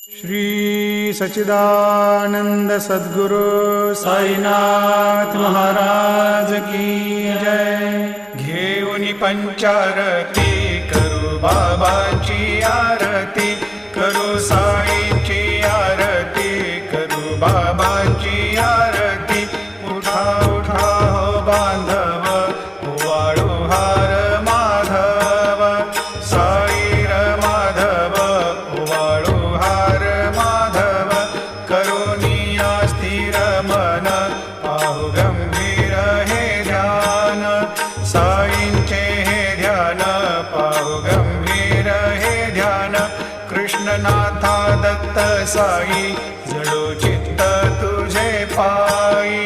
श्री सच्चिदानंद सद्गुरु साईनाथ महाराज की जय। घेऊन पंचारती करू बाबाची आरती, करू साईची आरती, करू बाबाची आरती। उठा उठा हो बांधव, वाळू हार माधव, साई र माधव, वाळू हार माधव। करुणिया स्थिर मन, पाहु गंभीर हे ध्यान, साईंचे हे ध्यान, पाहु गंभीर हे ध्यान। कृष्णनाथा दत्त साई, जडो चित्त तुझे पायी।